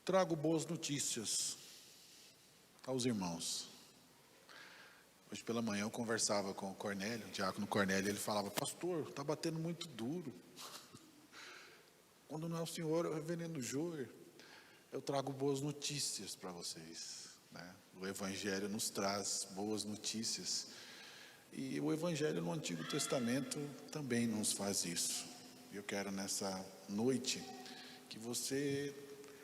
Trago boas notícias aos irmãos. Hoje pela manhã eu conversava com o Cornélio, o diácono Cornélio, ele falava: pastor, está batendo muito duro. Quando não é o senhor, é o reverendo Joer. Eu trago boas notícias para vocês, né? O Evangelho nos traz boas notícias. E o Evangelho no Antigo Testamento também nos faz isso. Eu quero nessa noite que você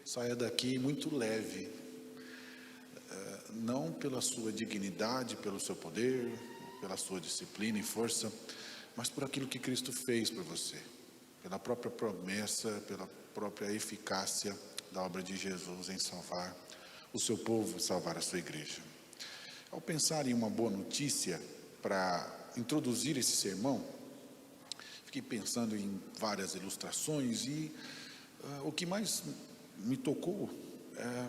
saia daqui muito leve, não pela sua dignidade, pelo seu poder, pela sua disciplina e força, mas por aquilo que Cristo fez por você, pela própria promessa, pela própria eficácia da obra de Jesus em salvar o seu povo, salvar a sua igreja. Ao pensar em uma boa notícia para introduzir esse sermão, fiquei pensando em várias ilustrações e o que mais me tocou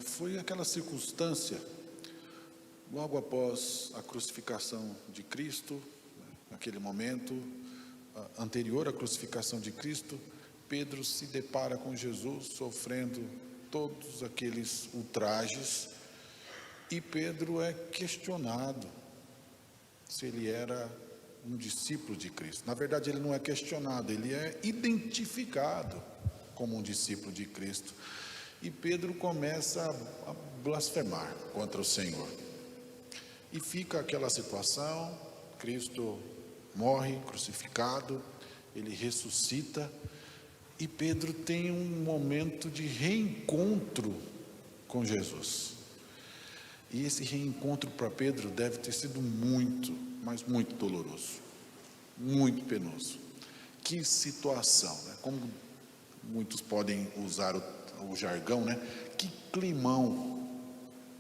foi aquela circunstância, logo após a crucificação de Cristo, naquele momento anterior à crucificação de Cristo, Pedro se depara com Jesus sofrendo todos aqueles ultrajes e Pedro é questionado se ele era um discípulo de Cristo. Na verdade, ele não é questionado, ele é identificado como um discípulo de Cristo. E Pedro começa a blasfemar contra o Senhor. E fica aquela situação, Cristo morre crucificado, ele ressuscita, e Pedro tem um momento de reencontro com Jesus. E esse reencontro para Pedro deve ter sido muito, mas muito doloroso, muito penoso. Que situação, né? Como muitos podem usar o jargão, né? Que climão,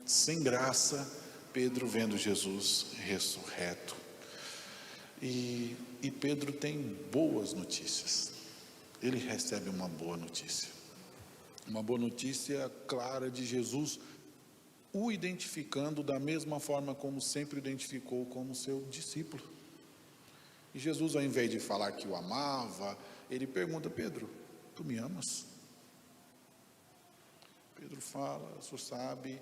sem graça, Pedro vendo Jesus ressurreto. E Pedro tem boas notícias. Ele recebe uma boa notícia clara de Jesus, o identificando da mesma forma como sempre identificou como seu discípulo. E Jesus, ao invés de falar que o amava, ele pergunta: Pedro, tu me amas? Pedro fala: o senhor sabe.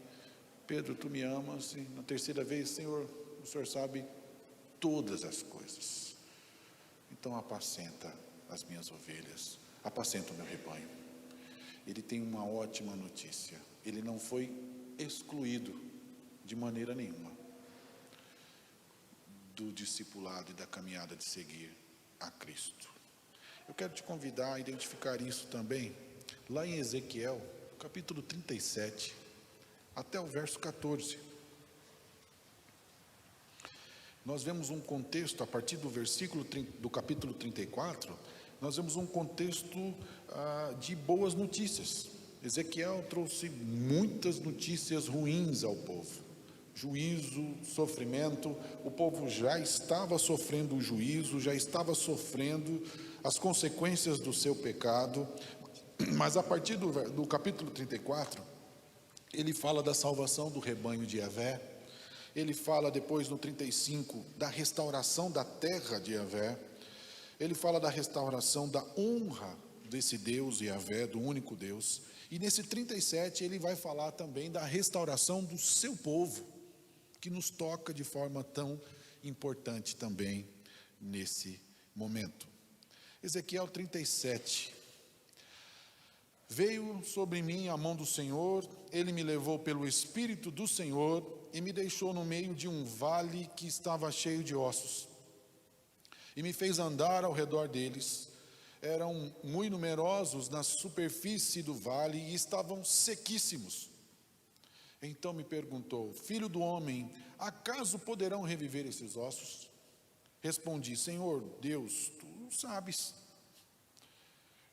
Pedro, tu me amas? E na terceira vez: Senhor, o senhor sabe todas as coisas. Então apacenta as minhas ovelhas, apacenta o meu rebanho. Ele tem uma ótima notícia: ele não foi excluído de maneira nenhuma do discipulado e da caminhada de seguir a Cristo. Eu quero te convidar a identificar isso também lá em Ezequiel, capítulo 37, até o verso 14. Nós vemos um contexto, a partir do versículo do capítulo 34, nós vemos um contexto de boas notícias. Ezequiel trouxe muitas notícias ruins ao povo. Juízo, sofrimento, o povo já estava sofrendo o juízo, já estava sofrendo as consequências do seu pecado, mas a partir do capítulo 34, ele fala da salvação do rebanho de Yahvé, ele fala depois no 35 da restauração da terra de Yahvé, ele fala da restauração da honra desse Deus Yahvé, do único Deus, e nesse 37 ele vai falar também da restauração do seu povo, que nos toca de forma tão importante também nesse momento. Ezequiel 37. Veio sobre mim a mão do Senhor, ele me levou pelo Espírito do Senhor e me deixou no meio de um vale que estava cheio de ossos. E me fez andar ao redor deles. Eram muito numerosos na superfície do vale e estavam sequíssimos. Então me perguntou: filho do homem, acaso poderão reviver esses ossos? Respondi: Senhor Deus, tu sabes.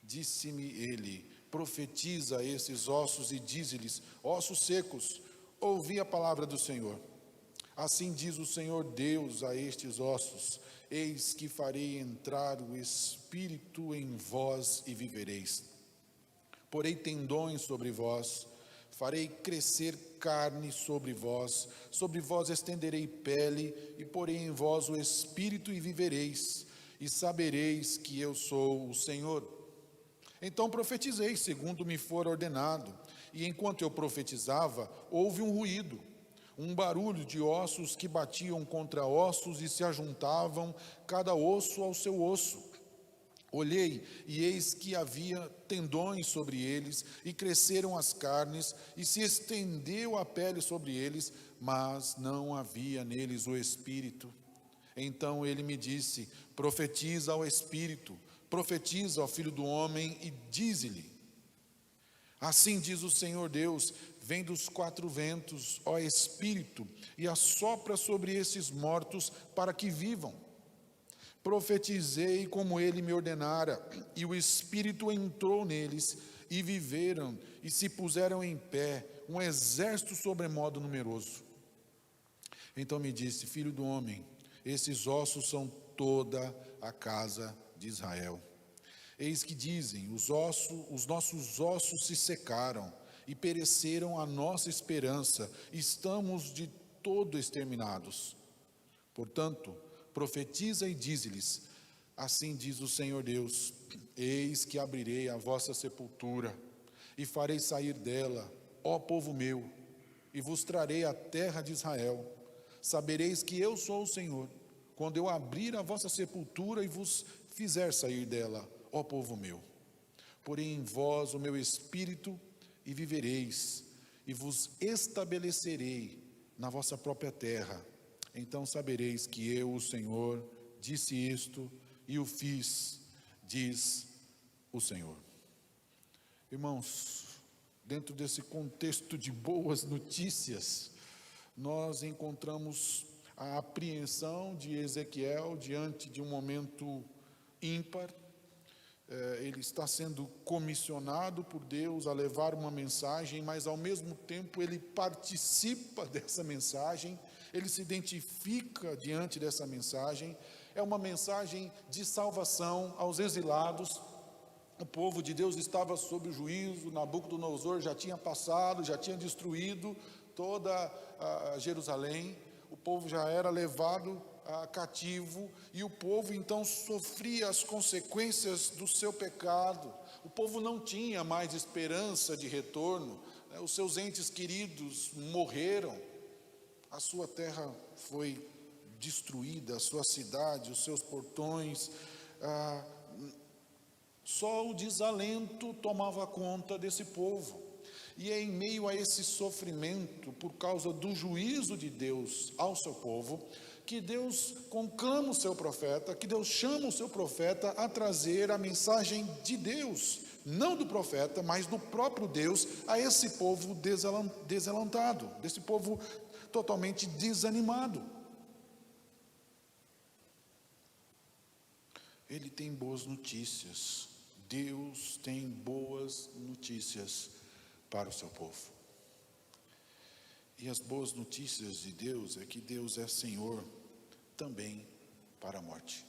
Disse-me ele: profetiza a esses ossos e dize-lhes: ossos secos, ouvi a palavra do Senhor. Assim diz o Senhor Deus a estes ossos: eis que farei entrar o Espírito em vós e vivereis. Porei tendões sobre vós, farei crescer carne sobre vós estenderei pele, e porei em vós o Espírito e vivereis, e sabereis que eu sou o Senhor. Então profetizei segundo me for ordenado, e enquanto eu profetizava, houve um ruído, um barulho de ossos que batiam contra ossos e se ajuntavam, cada osso ao seu osso. Olhei, e eis que havia tendões sobre eles, e cresceram as carnes, e se estendeu a pele sobre eles, mas não havia neles o espírito. Então ele me disse: profetiza ao espírito, profetiza ao filho do homem, e dize-lhe: assim diz o Senhor Deus, vem dos quatro ventos, ó Espírito, e assopra sobre esses mortos para que vivam. Profetizei como ele me ordenara, e o Espírito entrou neles, e viveram, e se puseram em pé, um exército sobremodo numeroso. Então me disse: filho do homem, esses ossos são toda a casa de Israel. Eis que dizem: os nossos ossos se secaram, e pereceram a nossa esperança, estamos de todo exterminados. Portanto, profetiza e dize-lhes: assim diz o Senhor Deus, eis que abrirei a vossa sepultura, e farei sair dela, ó povo meu, e vos trarei a terra de Israel. Sabereis que eu sou o Senhor, quando eu abrir a vossa sepultura e vos fizer sair dela, ó povo meu. Porém em vós o meu espírito, e vivereis, e vos estabelecerei na vossa própria terra. Então sabereis que eu, o Senhor, disse isto e o fiz, diz o Senhor. Irmãos, dentro desse contexto de boas notícias, nós encontramos a apreensão de Ezequiel diante de um momento ímpar. Ele está sendo comissionado por Deus a levar uma mensagem, mas ao mesmo tempo ele participa dessa mensagem, ele se identifica diante dessa mensagem. É uma mensagem de salvação aos exilados. O povo de Deus estava sob o juízo, Nabucodonosor já tinha passado, já tinha destruído toda a Jerusalém, o povo já era levado cativo, e o povo então sofria as consequências do seu pecado. O povo não tinha mais esperança de retorno, né? Os seus entes queridos morreram, a sua terra foi destruída, a sua cidade, os seus portões, só o desalento tomava conta desse povo. E é em meio a esse sofrimento, por causa do juízo de Deus ao seu povo, que Deus conclama o seu profeta, que Deus chama o seu profeta a trazer a mensagem de Deus, não do profeta, mas do próprio Deus, a esse povo desalentado, desse povo totalmente desanimado. Ele tem boas notícias, Deus tem boas notícias para o seu povo. E as boas notícias de Deus é que Deus é Senhor também para a morte.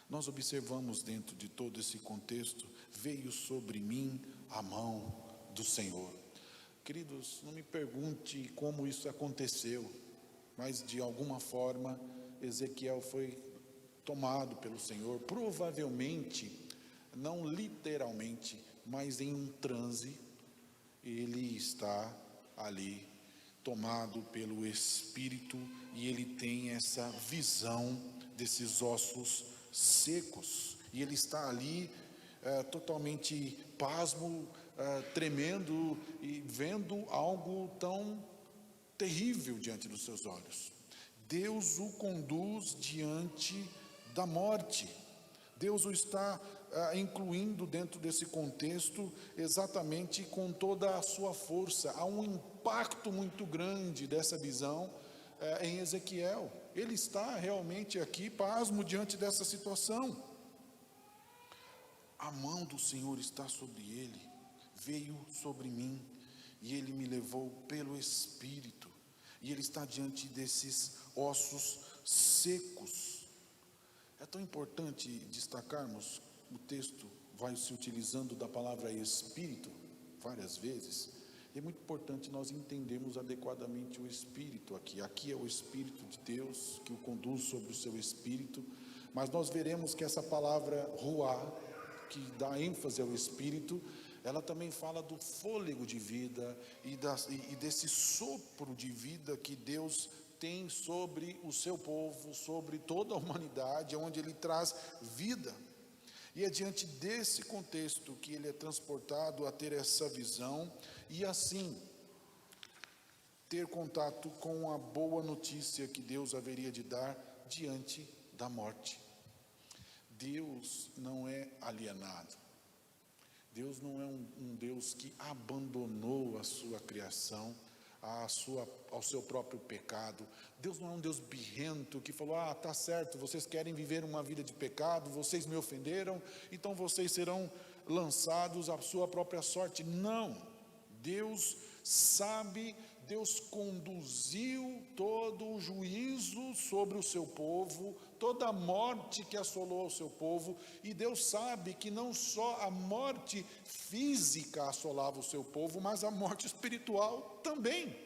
Nós observamos dentro de todo esse contexto: veio sobre mim a mão do Senhor. Queridos, não me pergunte como isso aconteceu, mas de alguma forma Ezequiel foi tomado pelo Senhor, provavelmente, não literalmente, mas em um transe. Ele está ali tomado pelo Espírito, e ele tem essa visão desses ossos secos, e ele está ali totalmente pasmo, tremendo, e vendo algo tão terrível diante dos seus olhos. Deus o conduz diante da morte. Deus o está incluindo dentro desse contexto exatamente com toda a sua força. Há um impacto muito grande dessa visão em Ezequiel. Ele está realmente aqui pasmo diante dessa situação. A mão do Senhor está sobre ele, veio sobre mim, e ele me levou pelo Espírito, e ele está diante desses ossos secos. É tão importante destacarmos, o texto vai se utilizando da palavra Espírito várias vezes. É muito importante nós entendermos adequadamente o Espírito aqui. Aqui é o Espírito de Deus que o conduz sobre o seu Espírito, mas nós veremos que essa palavra ruá, que dá ênfase ao Espírito, ela também fala do fôlego de vida e desse sopro de vida que Deus tem sobre o seu povo, sobre toda a humanidade, onde Ele traz vida. E é diante desse contexto que ele é transportado a ter essa visão e assim ter contato com a boa notícia que Deus haveria de dar diante da morte. Deus não é alienado. Deus não é um Deus que abandonou a sua criação ao seu próprio pecado. Deus não é um Deus birrento que falou: tá certo, vocês querem viver uma vida de pecado, vocês me ofenderam, então vocês serão lançados à sua própria sorte. Não, Deus sabe, Deus conduziu todo o juízo sobre o seu povo, toda a morte que assolou o seu povo, e Deus sabe que não só a morte física assolava o seu povo, mas a morte espiritual também.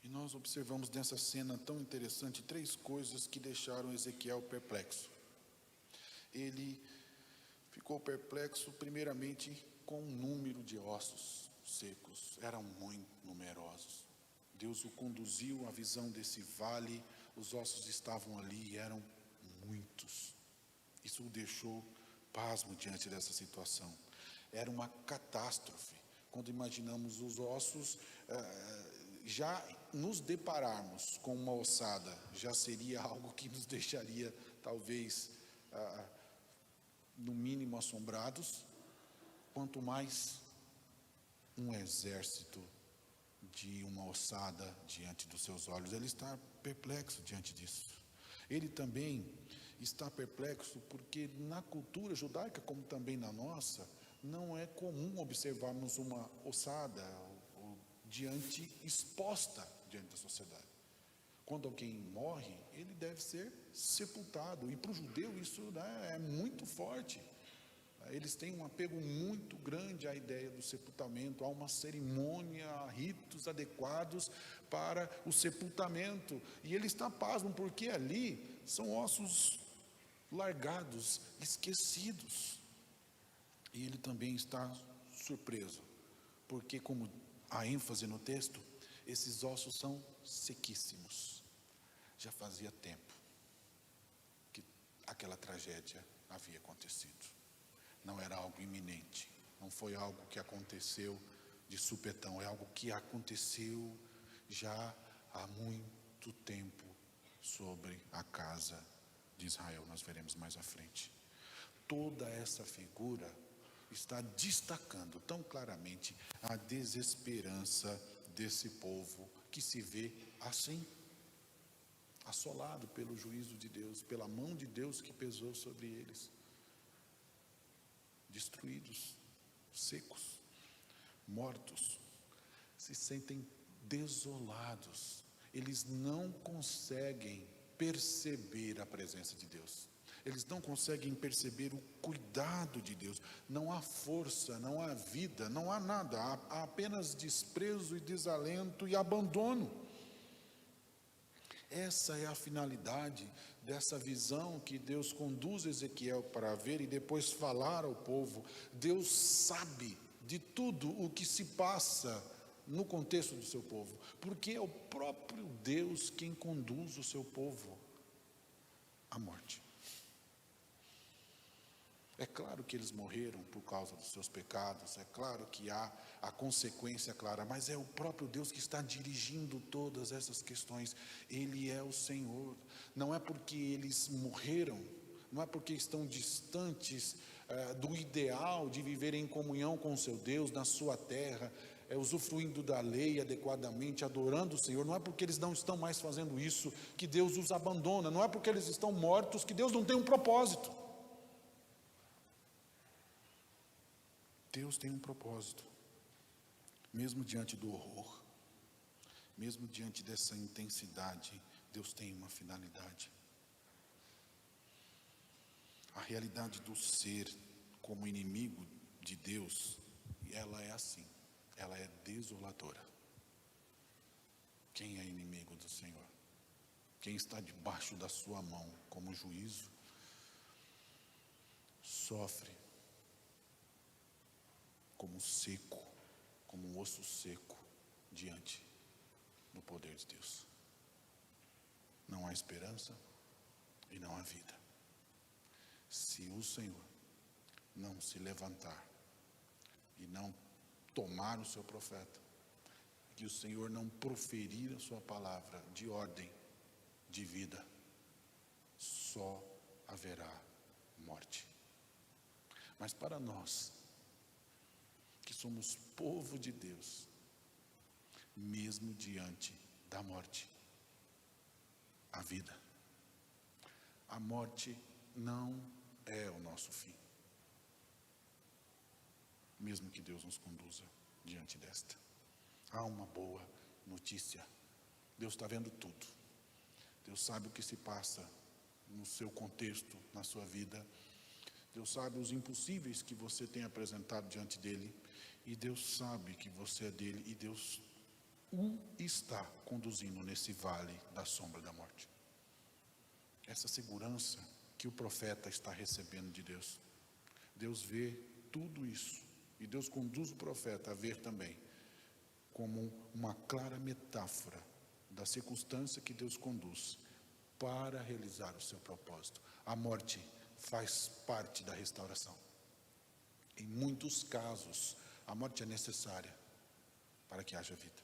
E nós observamos nessa cena tão interessante 3 coisas que deixaram Ezequiel perplexo. Ele ficou perplexo primeiramente com o número de ossos secos, eram muito numerosos. Deus o conduziu à visão desse vale, os ossos estavam ali e eram muitos. Isso o deixou pasmo diante dessa situação. Era uma catástrofe. Quando imaginamos os ossos, já nos depararmos com uma ossada, já seria algo que nos deixaria talvez no mínimo assombrados, quanto mais um exército de uma ossada diante dos seus olhos. Ele está perplexo diante disso. Ele também está perplexo porque na cultura judaica, como também na nossa, não é comum observarmos uma ossada exposta diante da sociedade. Quando alguém morre, ele deve ser sepultado, e para o judeu isso é muito forte. Eles têm um apego muito grande à ideia do sepultamento, há uma cerimônia, há ritos adequados para o sepultamento, e ele está pasmo, porque ali são ossos largados, esquecidos, e ele também está surpreso, porque como a ênfase no texto, esses ossos são sequíssimos, já fazia tempo que aquela tragédia havia acontecido. Não era algo iminente, não foi algo que aconteceu de supetão, é algo que aconteceu já há muito tempo sobre a casa de Israel. Nós veremos mais à frente. Toda essa figura está destacando tão claramente a desesperança desse povo que se vê assim, assolado pelo juízo de Deus, pela mão de Deus que pesou sobre eles. Destruídos, secos, mortos, se sentem desolados, eles não conseguem perceber a presença de Deus, eles não conseguem perceber o cuidado de Deus, não há força, não há vida, não há nada, há apenas desprezo e desalento e abandono. Essa é a finalidade dessa visão que Deus conduz Ezequiel para ver e depois falar ao povo. Deus sabe de tudo o que se passa no contexto do seu povo, porque é o próprio Deus quem conduz o seu povo à morte. É claro que eles morreram por causa dos seus pecados, é claro que há a consequência clara, mas é o próprio Deus que está dirigindo todas essas questões. Ele é o Senhor. Não é porque eles morreram, não é porque estão distantes do ideal de viver em comunhão com o seu Deus, na sua terra, usufruindo da lei adequadamente, adorando o Senhor, não é porque eles não estão mais fazendo isso que Deus os abandona, não é porque eles estão mortos que Deus não tem um propósito. Deus tem um propósito, mesmo diante do horror, mesmo diante dessa intensidade, Deus tem uma finalidade. A realidade do ser como inimigo de Deus, ela é assim, ela é desoladora. Quem é inimigo do Senhor? Quem está debaixo da sua mão como juízo? sofre como seco, como um osso seco diante do poder de Deus. Não há esperança e não há vida. Se o Senhor não se levantar e não tomar o seu profeta, que o Senhor não proferir a sua palavra de ordem, de vida, só haverá morte. Mas para nós, que somos povo de Deus, mesmo diante da morte, a vida, a morte não é o nosso fim, mesmo que Deus nos conduza diante desta. Há uma boa notícia: Deus está vendo tudo. Deus sabe o que se passa no seu contexto, na sua vida. Deus sabe os impossíveis que você tem apresentado diante dele. E Deus sabe que você é dele. E Deus o está conduzindo nesse vale da sombra da morte. Essa segurança que o profeta está recebendo de Deus. Deus vê tudo isso. E Deus conduz o profeta a ver também como uma clara metáfora da circunstância que Deus conduz para realizar o seu propósito. A morte faz parte da restauração. Em muitos casos, a morte é necessária para que haja vida.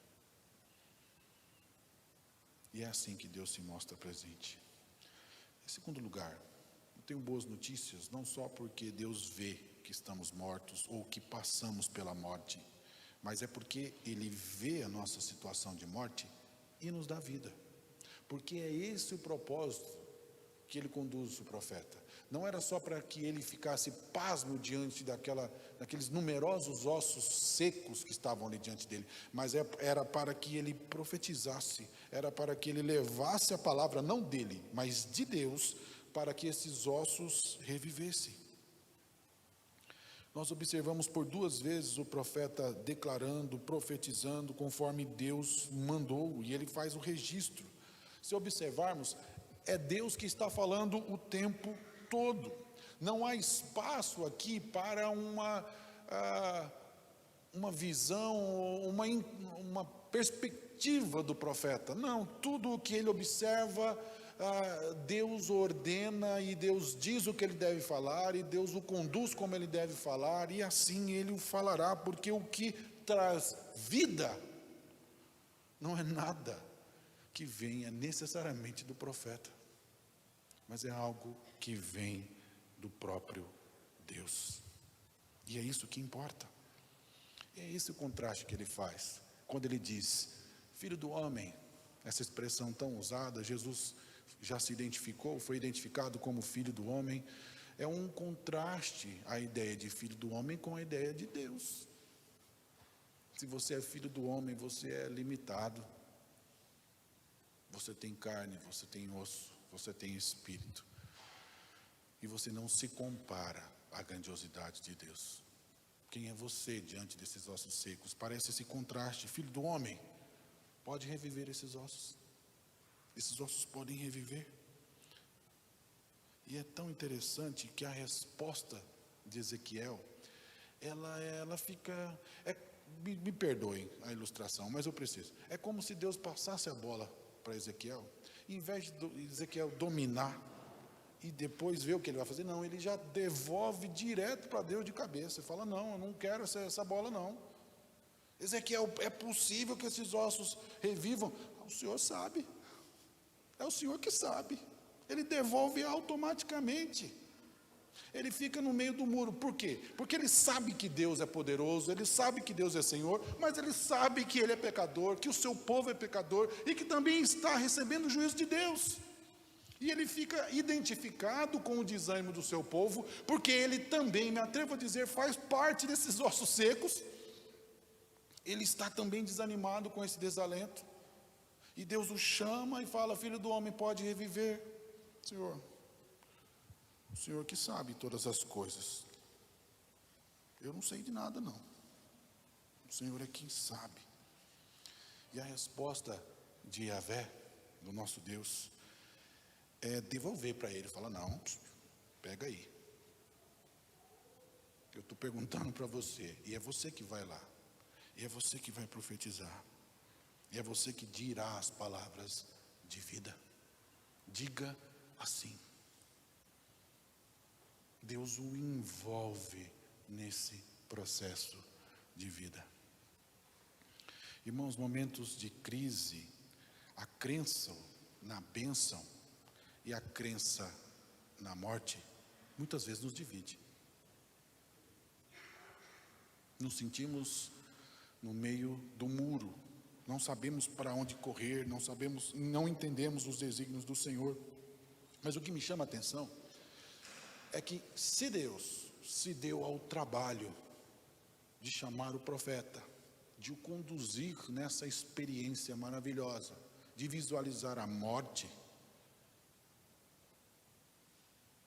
E é assim que Deus se mostra presente. Em segundo lugar, eu tenho boas notícias, não só porque Deus vê que estamos mortos ou que passamos pela morte, mas é porque Ele vê a nossa situação de morte e nos dá vida. Porque é esse o propósito que Ele conduz o profeta. Não era só para que ele ficasse pasmo diante daqueles numerosos ossos secos que estavam ali diante dele, mas era para que ele profetizasse, era para que ele levasse a palavra, não dele, mas de Deus, para que esses ossos revivessem. Nós observamos por 2 vezes o profeta declarando, profetizando, conforme Deus mandou, e ele faz o registro. Se observarmos, é Deus que está falando o tempo todo. Não há espaço aqui para uma visão, uma perspectiva do profeta. Não, tudo o que ele observa, Deus ordena e Deus diz o que ele deve falar e Deus o conduz como ele deve falar e assim ele o falará, porque o que traz vida não é nada que venha necessariamente do profeta, mas é algo que vem do próprio Deus. E é isso que importa. É esse o contraste que ele faz quando ele diz filho do homem. Essa expressão tão usada, Jesus já se identificou, foi identificado como filho do homem. É um contraste a ideia de filho do homem com a ideia de Deus. Se você é filho do homem, você é limitado. Você tem carne, você tem osso, você tem espírito. E você não se compara à grandiosidade de Deus. Quem é você diante desses ossos secos? Parece esse contraste. Filho do homem, pode reviver esses ossos. Esses ossos podem reviver. E é tão interessante que a resposta de Ezequiel, ela fica... me perdoem a ilustração, mas eu preciso. É como se Deus passasse a bola para Ezequiel. Em vez de Ezequiel dominar e depois ver o que ele vai fazer, não, ele já devolve direto para Deus de cabeça. Ele fala, não, eu não quero essa bola não. Ezequiel, é possível que esses ossos revivam? O Senhor sabe. É o Senhor que sabe. Ele devolve automaticamente. Ele fica no meio do muro. Por quê? Porque ele sabe que Deus é poderoso, ele sabe que Deus é Senhor, mas ele sabe que ele é pecador, que o seu povo é pecador e que também está recebendo o juízo de Deus. E ele fica identificado com o desânimo do seu povo, porque ele também, me atrevo a dizer, faz parte desses ossos secos. Ele está também desanimado com esse desalento. E Deus o chama e fala, filho do homem, pode reviver. Senhor, o Senhor que sabe todas as coisas. Eu não sei de nada não. O Senhor é quem sabe. E a resposta de Yahvé, do nosso Deus, é devolver para ele. Fala, não, pega aí. estou perguntando para você, e é você que vai lá, e é você que vai profetizar, e é você que dirá as palavras de vida. Diga assim. Deus o envolve nesse processo de vida. Irmãos, momentos de crise, a crença na bênção e a crença na morte, muitas vezes nos divide. Nos sentimos no meio do muro, não sabemos para onde correr, não entendemos os desígnios do Senhor. Mas o que me chama a atenção é que se Deus se deu ao trabalho de chamar o profeta, de o conduzir nessa experiência maravilhosa, de visualizar a morte,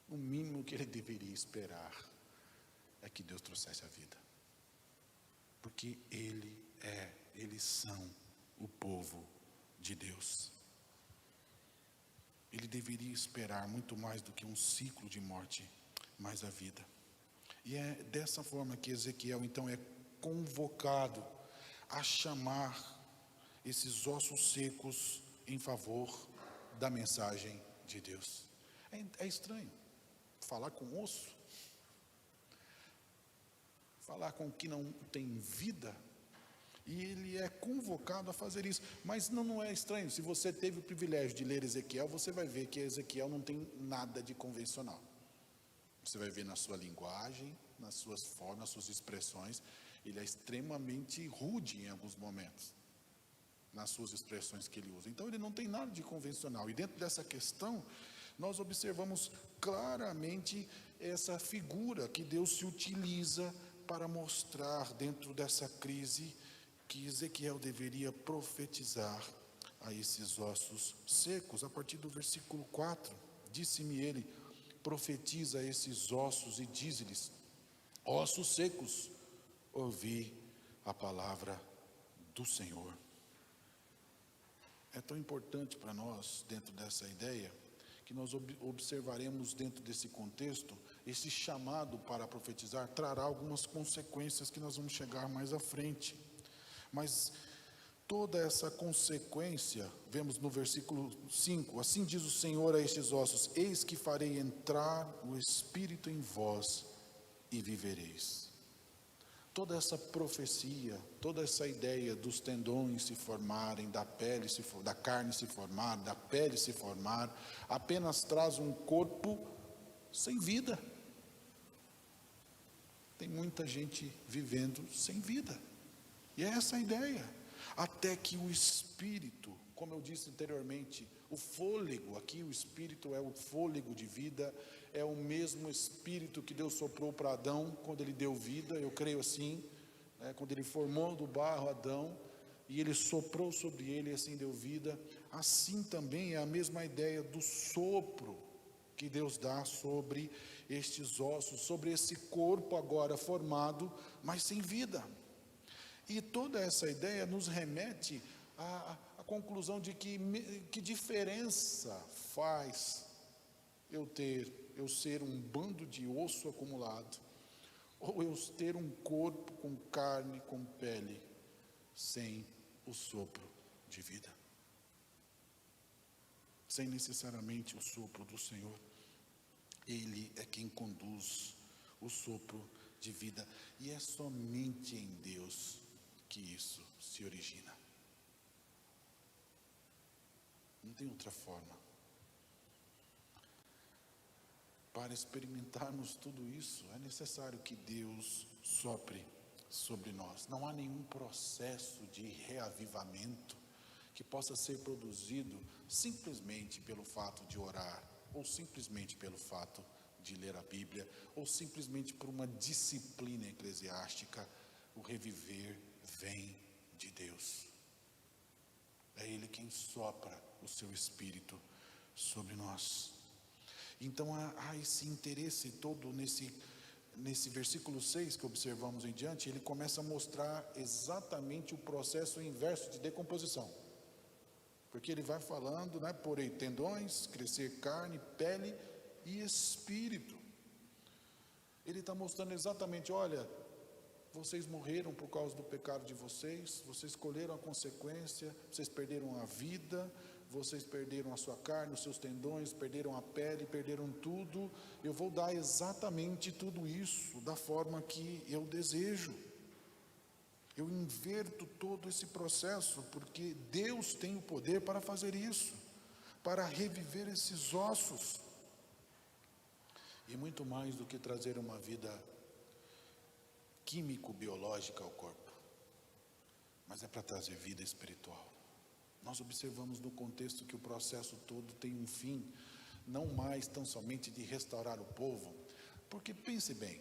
o mínimo que ele deveria esperar é que Deus trouxesse a vida. Porque eles são o povo de Deus. Ele deveria esperar muito mais do que um ciclo de morte, mas a vida. E é dessa forma que Ezequiel então é convocado a chamar esses ossos secos em favor da mensagem de Deus. É estranho falar com osso, falar com o que não tem vida, e ele é convocado a fazer isso. Mas não é estranho. Se você teve o privilégio de ler Ezequiel, você vai ver que Ezequiel não tem nada de convencional. Você vai ver na sua linguagem, nas suas formas, nas suas expressões, ele é extremamente rude em alguns momentos, nas suas expressões que ele usa. Então ele não tem nada de convencional. E dentro dessa questão, nós observamos claramente essa figura que Deus se utiliza para mostrar dentro dessa crise que Ezequiel deveria profetizar a esses ossos secos. A partir do versículo 4, disse-me ele: profetiza a esses ossos e diz-lhes: ossos secos, ouvi a palavra do Senhor. É tão importante para nós, dentro dessa ideia, que nós observaremos dentro desse contexto, esse chamado para profetizar trará algumas consequências que nós vamos chegar mais à frente. Mas toda essa consequência, vemos no versículo 5, assim diz o Senhor a estes ossos: eis que farei entrar o Espírito em vós e vivereis. Toda essa profecia, toda essa ideia dos tendões se formarem, da carne se formar, da pele se formar, apenas traz um corpo sem vida. Tem muita gente vivendo sem vida. E é essa a ideia. Até que o Espírito, como eu disse anteriormente, o fôlego, aqui o Espírito é o fôlego de vida, é o mesmo Espírito que Deus soprou para Adão quando ele deu vida, eu creio assim, quando ele formou do barro Adão, e ele soprou sobre ele e assim deu vida. Assim também é a mesma ideia do sopro que Deus dá sobre estes ossos, sobre esse corpo agora formado, mas sem vida. E toda essa ideia nos remete à conclusão de que diferença faz eu ser um bando de osso acumulado, ou eu ter um corpo com carne, com pele, sem o sopro de vida, sem necessariamente o sopro do Senhor. Ele é quem conduz o sopro de vida, e é somente em Deus que isso se origina. Não tem outra forma. Para experimentarmos tudo isso, é necessário que Deus sopre sobre nós. Não há nenhum processo de reavivamento que possa ser produzido simplesmente pelo fato de orar, ou simplesmente pelo fato de ler a Bíblia, ou simplesmente por uma disciplina eclesiástica. O reviver vem de Deus. É Ele quem sopra o seu Espírito sobre nós. Então há esse interesse todo nesse versículo 6 que observamos em diante. Ele começa a mostrar exatamente o processo inverso de decomposição. Porque ele vai falando, porém tendões, crescer carne, pele e espírito. Ele está mostrando exatamente, olha, vocês morreram por causa do pecado de vocês escolheram a consequência, vocês perderam a vida, vocês perderam a sua carne, os seus tendões, perderam a pele, perderam tudo. Eu vou dar exatamente tudo isso da forma que eu desejo. Eu inverto todo esse processo, porque Deus tem o poder para fazer isso, para reviver esses ossos. E muito mais do que trazer uma vida químico-biológica ao corpo, mas é para trazer vida espiritual. Nós observamos no contexto que o processo todo tem um fim, não mais tão somente de restaurar o povo, porque pense bem,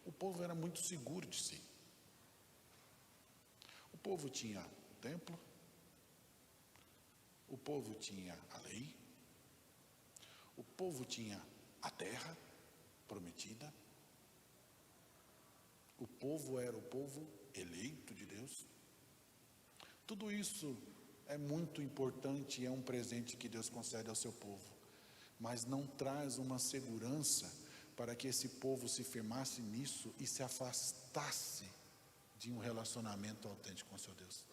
o povo era muito seguro de si. O povo tinha o templo, o povo tinha a lei, o povo tinha a terra prometida, o povo era o povo eleito de Deus. Tudo isso é muito importante, é um presente que Deus concede ao seu povo, mas não traz uma segurança para que esse povo se firmasse nisso e se afastasse de um relacionamento autêntico com o seu Deus.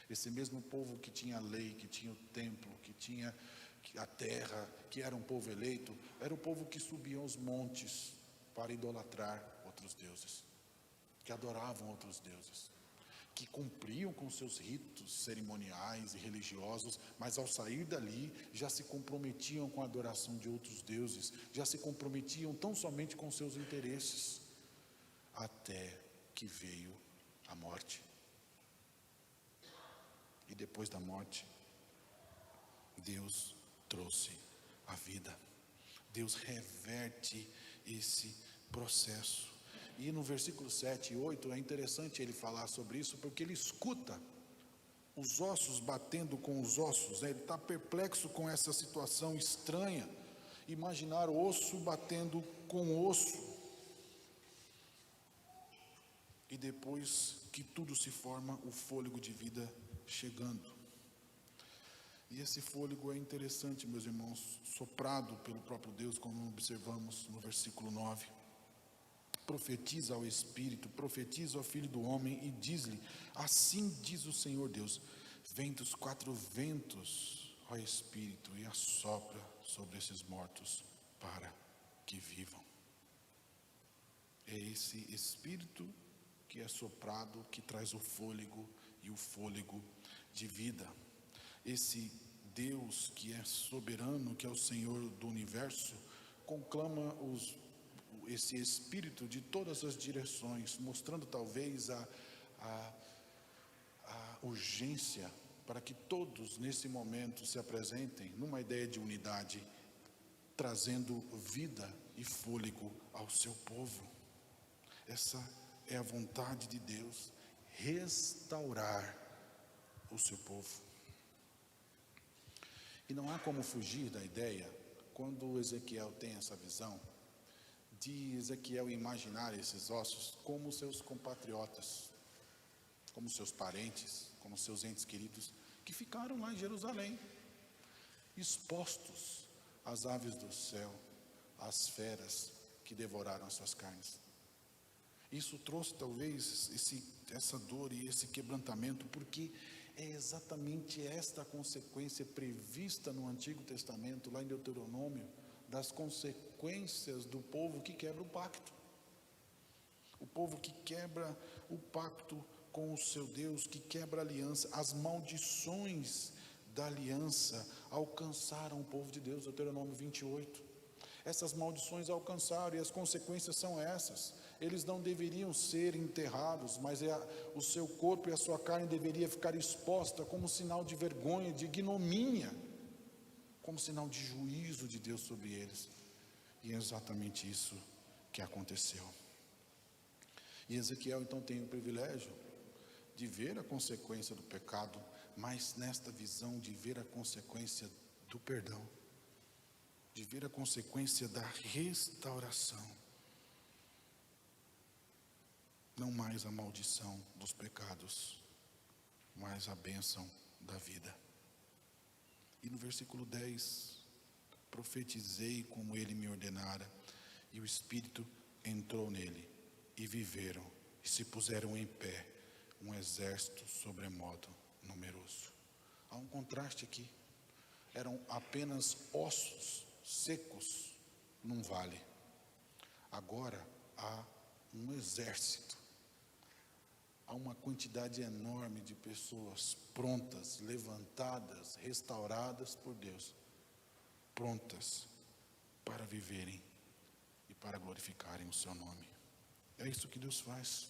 Esse mesmo povo que tinha a lei, que tinha o templo, que tinha a terra, que era um povo eleito, era o povo que subia aos montes para idolatrar outros deuses, que adoravam outros deuses, que cumpriam com seus ritos cerimoniais e religiosos, mas ao sair dali já se comprometiam com a adoração de outros deuses, já se comprometiam tão somente com seus interesses, até que veio a morte. E depois da morte, Deus trouxe a vida. Deus reverte esse processo. E no versículo 7 e 8 é interessante ele falar sobre isso, porque ele escuta os ossos batendo com os ossos, né? Ele está perplexo com essa situação estranha. Imaginar osso batendo com osso. E depois que tudo se forma, o fôlego de vida chegando. E esse fôlego é interessante, meus irmãos, soprado pelo próprio Deus, como observamos no versículo 9. Profetiza ao Espírito, profetiza ao Filho do Homem e diz-lhe, assim diz o Senhor Deus, vem dos quatro ventos, ó Espírito, e assopra sobre esses mortos para que vivam. É esse Espírito que é soprado, que traz o fôlego e o fôlego de vida. Esse Deus que é soberano, que é o Senhor do universo, conclama esse Espírito de todas as direções, mostrando talvez a urgência para que todos nesse momento se apresentem numa ideia de unidade, trazendo vida e fôlego ao seu povo. Essa é a vontade de Deus, restaurar o seu povo. E não há como fugir da ideia, quando Ezequiel tem essa visão, de Ezequiel imaginar esses ossos como seus compatriotas, como seus parentes, como seus entes queridos, que ficaram lá em Jerusalém, expostos às aves do céu, às feras que devoraram as suas carnes. Isso trouxe talvez essa dor e esse quebrantamento, porque é exatamente esta consequência prevista no Antigo Testamento, lá em Deuteronômio, das consequências do povo que quebra o pacto. O povo que quebra o pacto com o seu Deus, que quebra a aliança, as maldições da aliança alcançaram o povo de Deus, Deuteronômio 28. Essas maldições alcançaram e as consequências são essas. Eles não deveriam ser enterrados, mas o seu corpo e a sua carne deveria ficar exposta como sinal de vergonha, de ignomínia, como sinal de juízo de Deus sobre eles. E é exatamente isso que aconteceu. E Ezequiel então tem o privilégio de ver a consequência do pecado, mas nesta visão de ver a consequência do perdão, de ver a consequência da restauração. Não mais a maldição dos pecados, mas a bênção da vida. E no versículo 10, profetizei como ele me ordenara, e o Espírito entrou nele, e viveram, e se puseram em pé, um exército sobremodo numeroso. Há um contraste aqui. Eram apenas ossos secos num vale. Agora há um exército. Há uma quantidade enorme de pessoas prontas, levantadas, restauradas por Deus, prontas para viverem e para glorificarem o seu nome. É isso que Deus faz.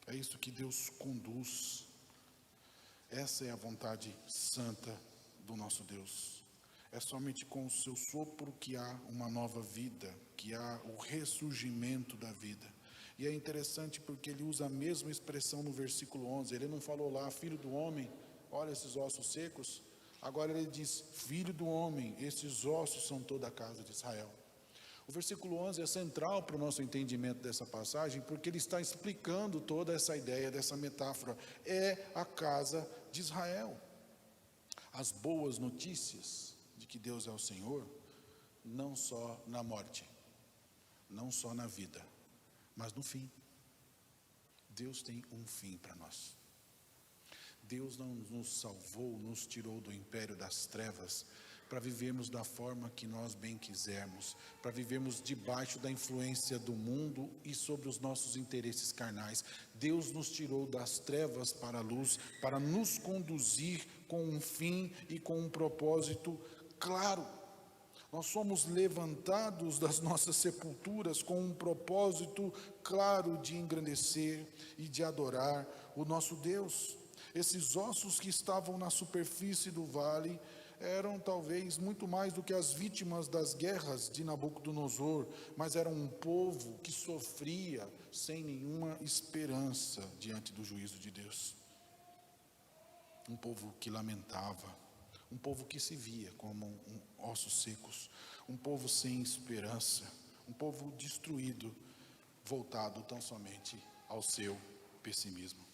É isso que Deus conduz. Essa é a vontade santa do nosso Deus. É somente com o seu sopro que há uma nova vida, que há o ressurgimento da vida. E é interessante porque ele usa a mesma expressão no versículo 11. Ele não falou lá, filho do homem, olha esses ossos secos. Agora ele diz, filho do homem, esses ossos são toda a casa de Israel. O versículo 11 é central para o nosso entendimento dessa passagem, porque ele está explicando toda essa ideia, dessa metáfora. É a casa de Israel. As boas notícias de que Deus é o Senhor, não só na morte, não só na vida, mas no fim. Deus tem um fim para nós. Deus não nos salvou, nos tirou do império das trevas para vivermos da forma que nós bem quisermos, para vivermos debaixo da influência do mundo e sobre os nossos interesses carnais. Deus nos tirou das trevas para a luz, para nos conduzir com um fim e com um propósito claro. Nós somos levantados das nossas sepulturas com um propósito claro de engrandecer e de adorar o nosso Deus. Esses ossos que estavam na superfície do vale eram talvez muito mais do que as vítimas das guerras de Nabucodonosor, mas eram um povo que sofria sem nenhuma esperança diante do juízo de Deus. Um povo que lamentava, um povo que se via como ossos secos, um povo sem esperança, um povo destruído, voltado tão somente ao seu pessimismo.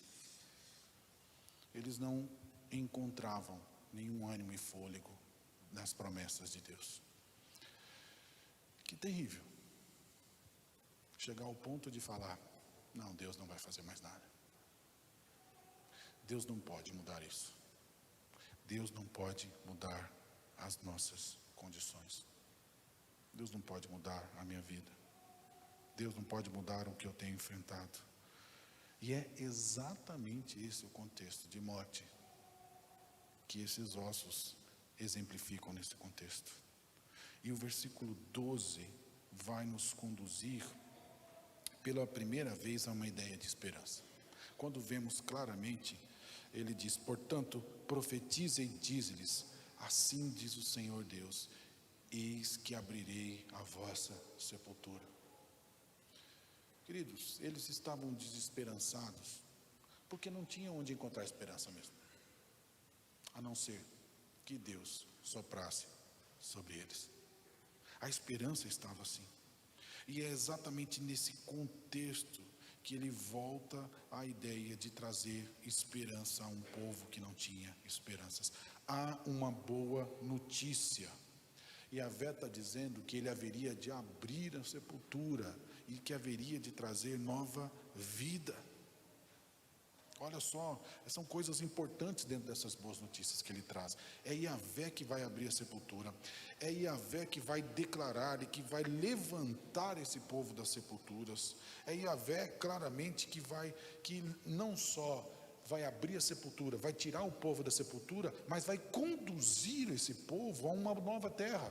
Eles não encontravam nenhum ânimo e fôlego nas promessas de Deus. Que terrível chegar ao ponto de falar, não, Deus não vai fazer mais nada. Deus não pode mudar isso. Deus não pode mudar as nossas condições. Deus não pode mudar a minha vida. Deus não pode mudar o que eu tenho enfrentado. E é exatamente esse o contexto de morte que esses ossos exemplificam nesse contexto. E o versículo 12 vai nos conduzir pela primeira vez a uma ideia de esperança. Quando vemos claramente, ele diz, portanto, profetiza e dize-lhes, assim diz o Senhor Deus, eis que abrirei a vossa sepultura. Queridos, eles estavam desesperançados, porque não tinham onde encontrar esperança mesmo, a não ser que Deus soprasse sobre eles. A esperança estava assim. E é exatamente nesse contexto que ele volta à ideia de trazer esperança a um povo que não tinha esperanças. Há uma boa notícia. E Yahvé está dizendo que ele haveria de abrir a sepultura e que haveria de trazer nova vida. Olha só, são coisas importantes dentro dessas boas notícias que ele traz. É Yahvé que vai abrir a sepultura, é Yahvé que vai declarar e que vai levantar esse povo das sepulturas. É Yahvé claramente que não só vai abrir a sepultura, vai tirar o povo da sepultura, mas vai conduzir esse povo a uma nova terra.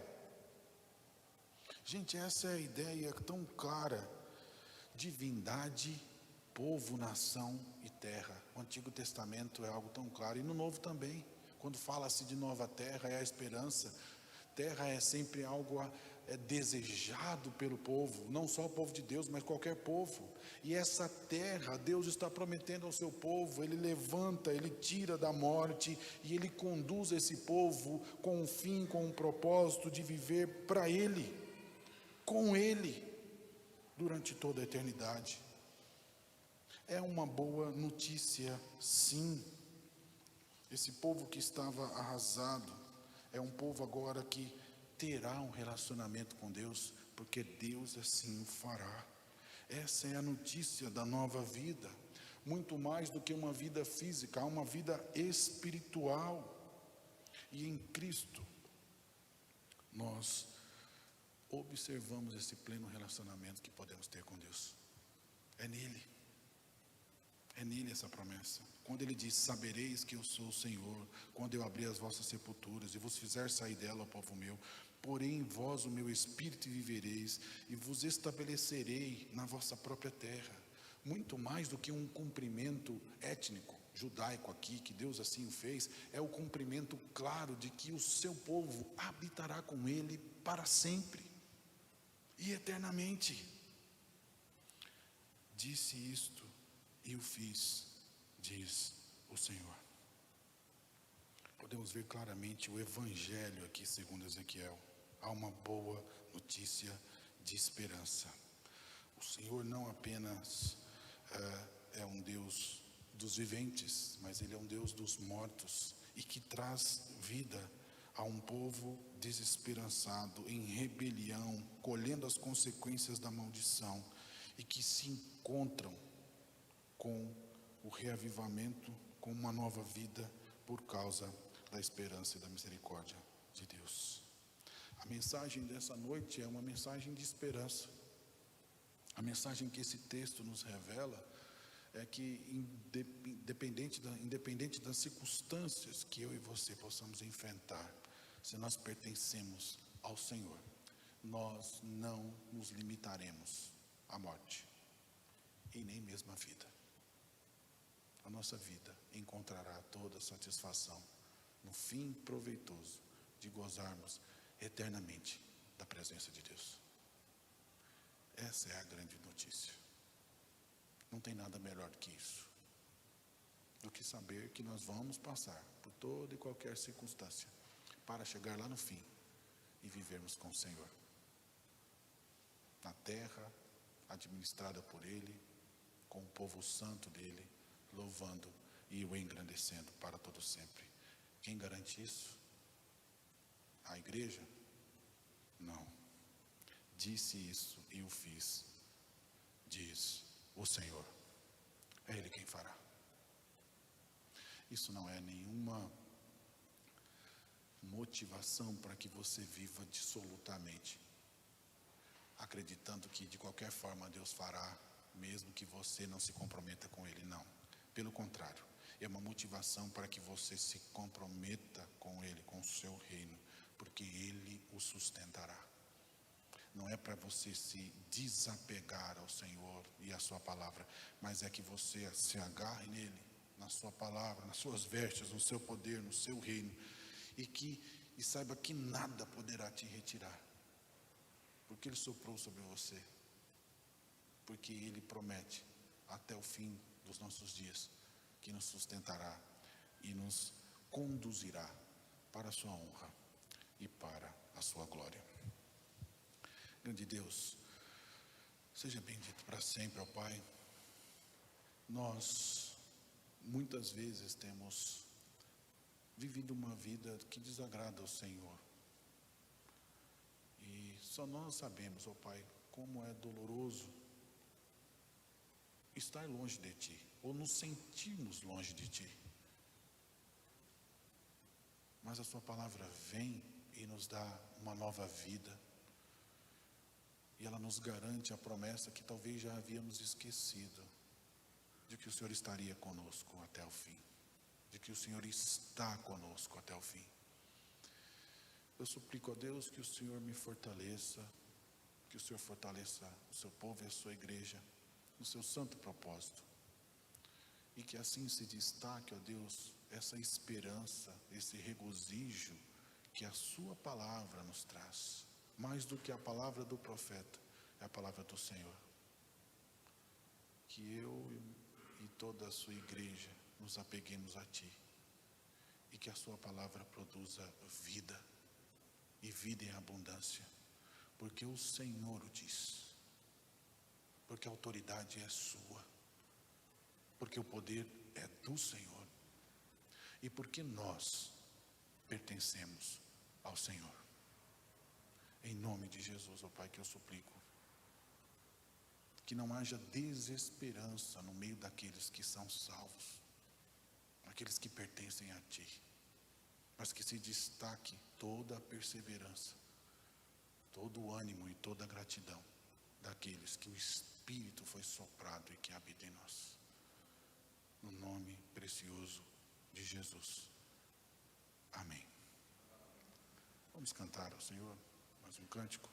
Gente, essa é a ideia tão clara: divindade, povo, nação e terra. O Antigo Testamento é algo tão claro, e no Novo também. Quando fala-se de nova terra, é a esperança. Terra é sempre algo desejado pelo povo, não só o povo de Deus, mas qualquer povo. E essa terra, Deus está prometendo ao seu povo. Ele levanta, ele tira da morte e ele conduz esse povo com um fim, com um propósito de viver para ele, com ele, durante toda a eternidade. É uma boa notícia, sim. Esse povo que estava arrasado é um povo agora que terá um relacionamento com Deus, porque Deus assim o fará. Essa é a notícia da nova vida, muito mais do que uma vida física, há uma vida espiritual. E em Cristo, nós observamos esse pleno relacionamento que podemos ter com Deus. É nele essa promessa. Quando ele diz: sabereis que eu sou o Senhor, quando eu abrir as vossas sepulturas e vos fizer sair dela, ó povo meu, porém em vós o meu espírito vivereis, e vos estabelecerei na vossa própria terra. Muito mais do que um cumprimento étnico, judaico aqui, que Deus assim o fez, é o cumprimento claro de que o seu povo habitará com ele para sempre e eternamente. Disse isto e o fiz, diz o Senhor. Podemos ver claramente o evangelho aqui, segundo Ezequiel. Há uma boa notícia de esperança. O Senhor não apenas é um Deus dos viventes, mas Ele é um Deus dos mortos, e que traz vida a um povo desesperançado, em rebelião, colhendo as consequências da maldição, e que se encontram com o reavivamento, com uma nova vida, por causa da esperança e da misericórdia de Deus. A mensagem dessa noite é uma mensagem de esperança. A mensagem que esse texto nos revela é que, independente das circunstâncias que eu e você possamos enfrentar, se nós pertencemos ao Senhor, nós não nos limitaremos à morte e nem mesmo à vida. A nossa vida encontrará toda satisfação no fim proveitoso de gozarmos eternamente da presença de Deus. Essa é a grande notícia. Não tem nada melhor do que isso, do que saber que nós vamos passar por toda e qualquer circunstância para chegar lá no fim e vivermos com o Senhor, na terra administrada por Ele, com o povo santo dEle, louvando e o engrandecendo para todo sempre. Quem garante isso? A igreja? Não. Disse isso e o fiz, diz o Senhor. É Ele quem fará. Isso não é nenhuma motivação para que você viva dissolutamente, acreditando que de qualquer forma Deus fará, mesmo que você não se comprometa com Ele. Não. Pelo contrário, é uma motivação para que você se comprometa com Ele, com o seu reino, porque Ele o sustentará. Não é para você se desapegar ao Senhor e à sua palavra, mas é que você se agarre nele, na sua palavra, nas suas vestes, no seu poder, no seu reino, e saiba que nada poderá te retirar, porque Ele soprou sobre você, porque Ele promete até o fim dos nossos dias que nos sustentará e nos conduzirá para a sua honra e para a sua glória. Grande Deus, seja bendito para sempre, ó Pai. Nós muitas vezes temos vivido uma vida que desagrada ao Senhor, e só nós sabemos, ó Pai, como é doloroso estar longe de Ti, ou nos sentirmos longe de Ti. Mas a Sua palavra vem e nos dá uma nova vida, e ela nos garante a promessa que talvez já havíamos esquecido, de que o Senhor estaria conosco até o fim, de que o Senhor está conosco até o fim. Eu suplico a Deus que o Senhor me fortaleça, que o Senhor fortaleça o seu povo e a sua igreja, no seu santo propósito, e que assim se destaque, ó Deus, essa esperança, esse regozijo que a sua palavra nos traz, mais do que a palavra do profeta, é a palavra do Senhor. Que eu e toda a sua igreja nos apeguemos a Ti, e que a sua palavra produza vida, e vida em abundância, porque o Senhor o diz, porque a autoridade é sua, porque o poder é do Senhor, e porque nós pertencemos ao Senhor. Em nome de Jesus, ó Pai, que eu suplico. Que não haja desesperança no meio daqueles que são salvos, aqueles que pertencem a Ti, mas que se destaque toda a perseverança, todo o ânimo e toda a gratidão daqueles que o Espírito foi soprado e que habita em nós. No nome precioso de Jesus. Amém. Vamos cantar ao Senhor mais um cântico.